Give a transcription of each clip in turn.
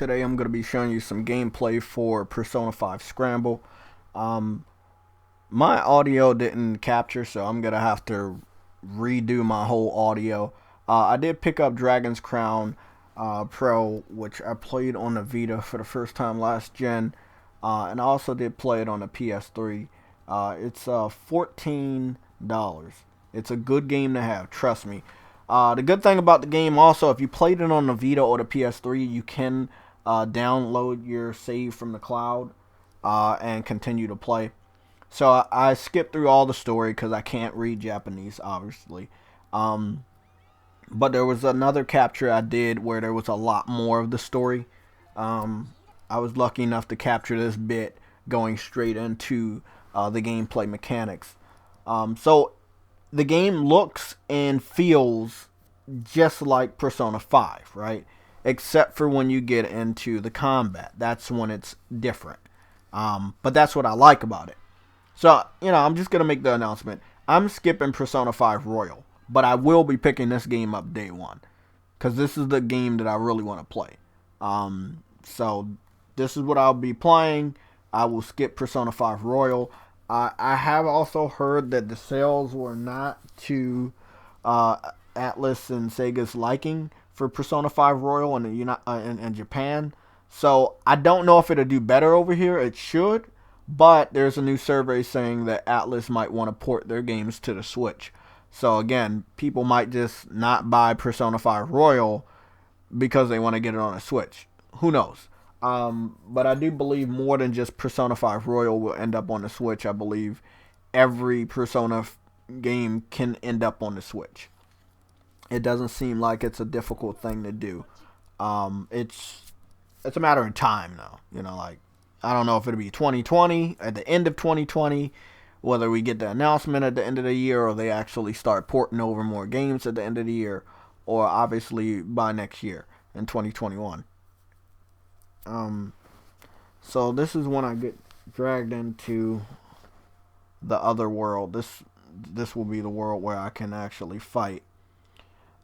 Today I'm going to be showing you some gameplay for Persona 5 Scramble. Um, my audio didn't capture, so I'm going to have to redo my whole audio. I did pick up Dragon's Crown Pro, which I played on the Vita for the first time last gen, and I also did play it on the PS3. It's $14. It's a good game to have, trust me. The good thing about the game also, if you played it on the Vita or the PS3, you can download your save from the cloud and continue to play. So I skipped through all the story because I can't read Japanese, obviously. But there was another capture I did where there was a lot more of the story. I was lucky enough to capture this bit going straight into the gameplay mechanics. So the game looks and feels just like Persona 5, right? Except for when you get into the combat. That's when it's different. But that's what I like about it. So, I'm just going to make the announcement. I'm skipping Persona 5 Royal, but I will be picking this game up day one, because this is the game that I really want to play. So, this is what I'll be playing. I will skip Persona 5 Royal. I have also heard that the sales were not to Atlas and Sega's liking for Persona 5 Royal in Japan. So I don't know if it'll do better over here. It should, but there's a new survey saying that Atlas might want to port their games to the Switch. So again, people might just not buy Persona 5 Royal because they want to get it on a Switch. Who knows? But I do believe more than just Persona 5 Royal will end up on the Switch. I believe every Persona game can end up on the Switch. It doesn't seem like it's a difficult thing to do. It's a matter of time now. I don't know if it'll be 2020, at the end of 2020, whether we get the announcement at the end of the year or they actually start porting over more games at the end of the year, or obviously by next year in 2021. So this is when I get dragged into the other world. This will be the world where I can actually fight.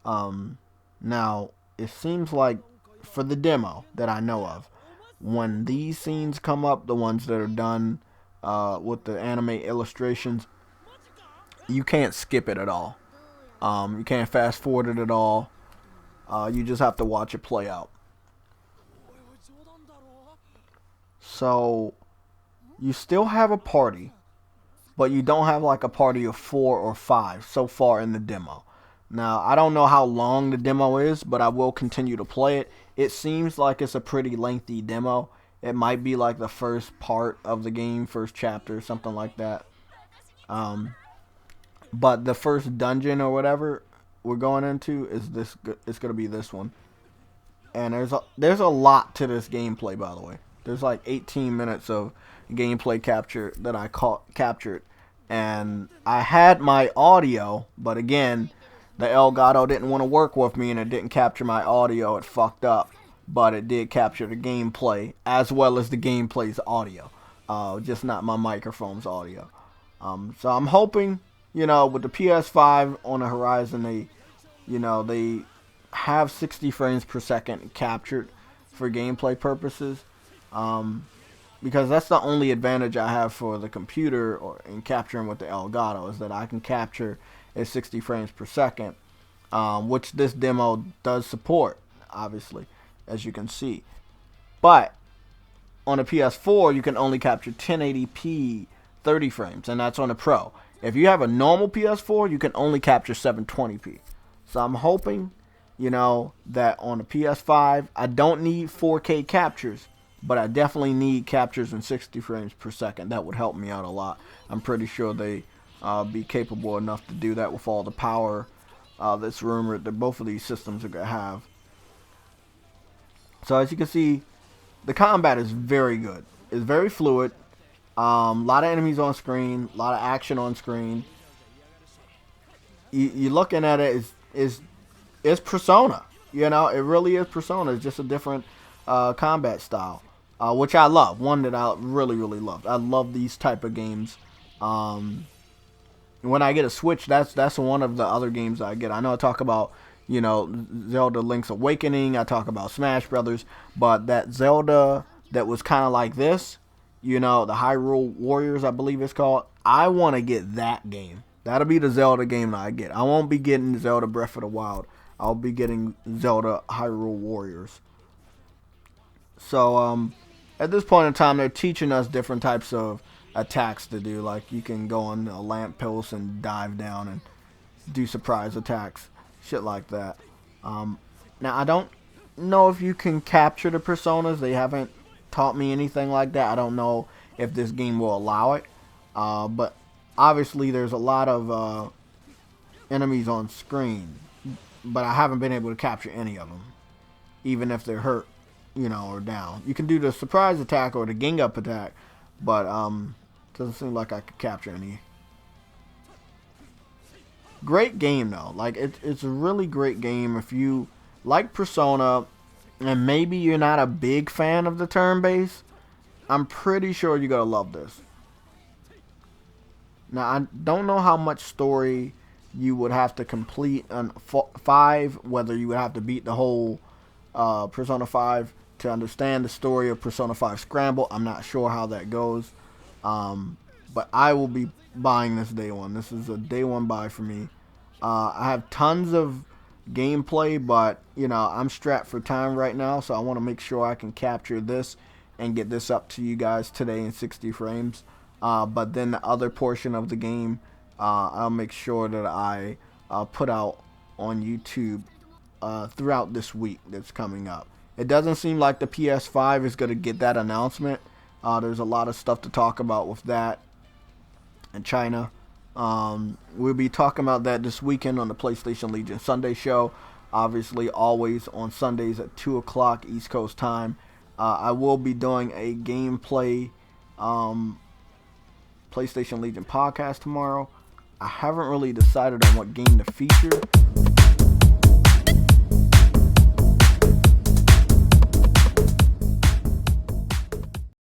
Now it seems like for the demo that I know of, when these scenes come up, the ones that are done with the anime illustrations, you can't skip it at all. You can't fast forward it at all. You just have to watch it play out. So you still have a party, but you don't have like a party of 4 or 5 so far in the demo. Now, I don't know how long the demo is, but I will continue to play it. It seems like it's a pretty lengthy demo. It might be like the first part of the game, first chapter, something like that. But the first dungeon or whatever we're going into is this. It's gonna be this one. And there's a lot to this gameplay, by the way. There's like 18 minutes of gameplay capture that I captured, and I had my audio, but again, the Elgato didn't want to work with me, and it didn't capture my audio. It fucked up, but it did capture the gameplay as well as the gameplay's audio, just not my microphone's audio. So I'm hoping, with the PS5 on the horizon, they have 60 frames per second captured for gameplay purposes, because that's the only advantage I have for the computer or in capturing with the Elgato, is that I can capture at 60 frames per second, which this demo does support, obviously, as you can see. But on a PS4, you can only capture 1080p 30 frames, and that's on the Pro. If you have a normal PS4, you can only capture 720p. So I'm hoping, that on the PS5, I don't need 4K captures, but I definitely need captures in 60 frames per second. That would help me out a lot. I'm pretty sure they be capable enough to do that with all the power that's rumored that both of these systems are going to have. So as you can see, the combat is very good. It's very fluid. A lot of enemies on screen, a lot of action on screen. You're looking at it, it's Persona. It really is Persona. It's just a different combat style, which I love. One that I really, really love. I love these type of games. When I get a Switch, that's one of the other games I get. I know I talk about, you know, Zelda Link's Awakening. I talk about Smash Brothers, but that Zelda that was kind of like this, you know, the Hyrule Warriors, I believe it's called. I want to get that game. That'll be the Zelda game that I get. I won't be getting Zelda Breath of the Wild. I'll be getting Zelda Hyrule Warriors. So, at this point in time, they're teaching us different types of attacks to do. Like, you can go on a lamppost and dive down and do surprise attacks. Shit like that. Now, I don't know if you can capture the personas. They haven't taught me anything like that. I don't know if this game will allow it. But obviously, there's a lot of enemies on screen. But I haven't been able to capture any of them. Even if they're hurt, you know, or down. You can do the surprise attack or the gang up attack. But doesn't seem like I could capture any. Great game though. Like it's a really great game if you like Persona and maybe you're not a big fan of the turn-based. I'm pretty sure you're gonna love this. Now I don't know how much story you would have to complete on 5, whether you would have to beat the whole Persona 5 to understand the story of Persona 5 Scramble. I'm not sure how that goes. But I will be buying this day one. This is a day one buy for me. I have tons of gameplay, but you know I'm strapped for time right now, so I want to make sure I can capture this and get this up to you guys today in 60 frames. But then the other portion of the game, I'll make sure that I put out on YouTube throughout this week that's coming up. It doesn't seem like the PS5 is going to get that announcement. There's a lot of stuff to talk about with that in China. We'll be talking about that this weekend on the PlayStation Legion Sunday show. Obviously, always on Sundays at 2 o'clock East Coast time. I will be doing a gameplay PlayStation Legion podcast tomorrow. I haven't really decided on what game to feature.